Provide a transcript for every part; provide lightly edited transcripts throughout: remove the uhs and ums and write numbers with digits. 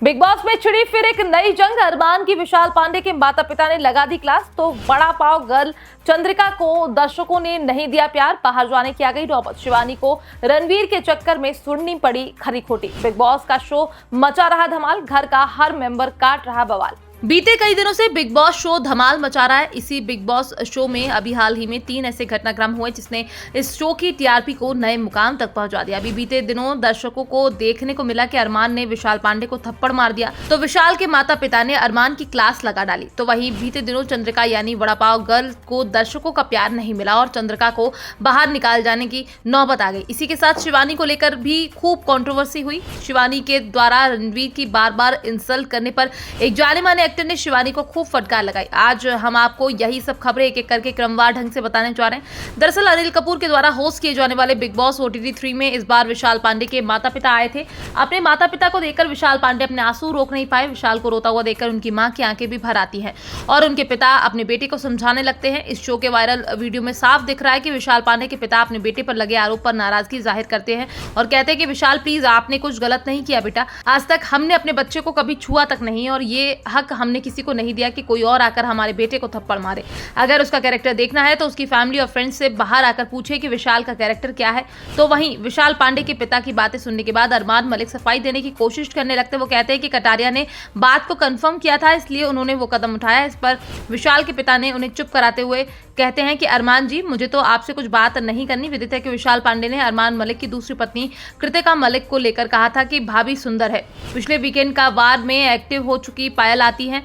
Big boss में छिड़ी फिर एक नई जंग। अरमान की विशाल पांडे के माता पिता ने लगा दी क्लास, तो बड़ा पाव गर्ल चंद्रिका को दर्शकों ने नहीं दिया प्यार, बाहर जाने की आ गई नौबत। शिवानी को रणवीर के चक्कर में सुननी पड़ी खरी खोटी। बिग बॉस का शो मचा रहा धमाल, घर का हर मेंबर काट रहा बवाल। बीते कई दिनों से बिग बॉस शो धमाल मचा रहा है। इसी बिग बॉस शो में अभी हाल ही में 3 ऐसे घटनाक्रम हुए जिसने इस शो की टीआरपी को नए मुकाम तक पहुंचा दिया। अभी बीते दिनों दर्शकों को देखने को मिला कि अरमान ने विशाल पांडे को थप्पड़ मार दिया, तो विशाल के माता पिता ने अरमान की क्लास लगा डाली। तो वहीं बीते दिनों चंद्रिका यानी वड़ा पाव गर्ल को दर्शकों का प्यार नहीं मिला और चंद्रिका को बाहर निकाल जाने की नौबत आ गई। इसी के साथ शिवानी को लेकर भी खूब कंट्रोवर्सी हुई। शिवानी के द्वारा रणवीर की बार बार इंसल्ट करने पर एक जाने माने एक्टर ने शिवानी को खूब फटकार लगाई। आज हम आपको यही सब खबरें एक एक करके क्रमवार ढंग से बताने जा रहे हैं। दरअसल अनिल कपूर के द्वारा होस्ट किए जाने वाले बिग बॉस OTT 3 में इस बार विशाल पांडे के माता पिता आए थे। अपने माता पिता को देखकर विशाल पांडे अपने आंसू रोक नहीं पाए। विशाल को रोता हुआ देखकर उनकी मां की आंखें भी भर आती हैं और उनके पिता अपने बेटे को समझाने लगते हैं। इस शो के वायरल वीडियो में साफ दिख रहा है कि विशाल पांडे के पिता अपने बेटे पर लगे आरोप पर नाराजगी जाहिर करते हैं और कहते हैं कि विशाल प्लीज, आपने कुछ गलत नहीं किया बेटा। आज तक हमने अपने बच्चे को कभी छुआ तक नहीं और ये हक हमने किसी को नहीं दिया कि कोई और आकर हमारे बेटे को थप्पड़ मारे। अगर उसका कैरेक्टर देखना है तो उसकी फैमिली और फ्रेंड्स से बाहर आकर पूछे कि विशाल का कैरेक्टर क्या है। तो वहीं विशाल पांडे के पिता की बातें सुनने के बाद अरमान मलिक सफाई देने की कोशिश करने लगते। वो कहते हैं कि कटारिया ने बात को कंफर्म किया था, इसलिए उन्होंने वो कदम उठाया। इस पर विशाल के पिता ने उन्हें चुप कराते हुए कहते हैं कि अरमान जी, मुझे तो आपसे कुछ बात नहीं करनी। विदित है कि विशाल पांडे ने अरमान मलिक की दूसरी पत्नी कृतिका मलिक को लेकर कहा था कि भाभी सुंदर है। पिछले वीकेंड का वार में एक्टिव हो चुकी पायल आती हैं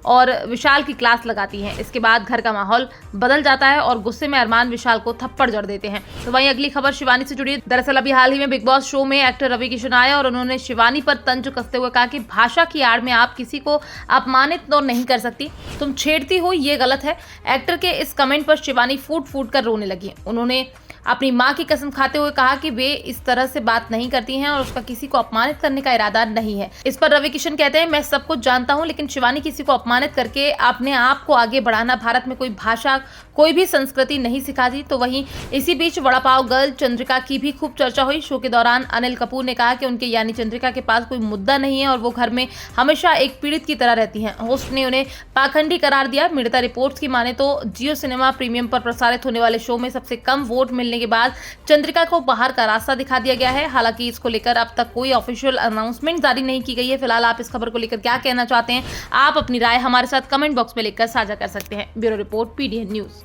और विशाल की क्लास लगाती हैं। इसके बाद घर का माहौल बदल जाता है और गुस्से में अरमान विशाल को थप्पड़ जड़ देते हैं। तो वहीं अगली खबर शिवानी से जुड़ी है। दरअसल अभी हाल ही में बिग बॉस शो में एक्टर रवि किशन आए और उन्होंने शिवानी पर तंज कसते हुए कहा कि भाषा की आड़ में आप किसी को अपमानित तो नहीं कर सकती, तुम छेड़ती हो, ये गलत है। एक्टर के इस कमेंट पर शिवानी फूट फूट कर रोने लगी। उन्होंने अपनी मां की कसम खाते हुए कहा कि वे इस तरह से बात नहीं करती हैं और उसका किसी को अपमानित करने का इरादा नहीं है। इस पर रवि किशन कहते हैं, मैं सब कुछ जानता हूं, लेकिन शिवानी किसी को अपमानित करके अपने आप को आगे बढ़ाना भारत में कोई भाषा, कोई भी संस्कृति नहीं सिखाती। तो वहीं इसी बीच वड़ा पाव गर्ल चंद्रिका की भी खूब चर्चा हुई। शो के दौरान अनिल कपूर ने कहा कि उनके यानी चंद्रिका के पास कोई मुद्दा नहीं है और वो घर में हमेशा एक पीड़ित की तरह रहती हैं। होस्ट ने उन्हें पाखंडी करार दिया। मीडिया रिपोर्ट्स की माने तो जियो सिनेमा प्रीमियम पर प्रसारित होने वाले शो में सबसे कम वोट मिलने के बाद चंद्रिका को बाहर का रास्ता दिखा दिया गया है। हालांकि इसको लेकर अब तक कोई ऑफिशियल अनाउंसमेंट जारी नहीं की गई है। फिलहाल आप इस खबर को लेकर क्या कहना चाहते हैं, आप अपनी राय हमारे साथ कमेंट बॉक्स में लिखकर साझा कर सकते हैं। Bureau report, PDN news.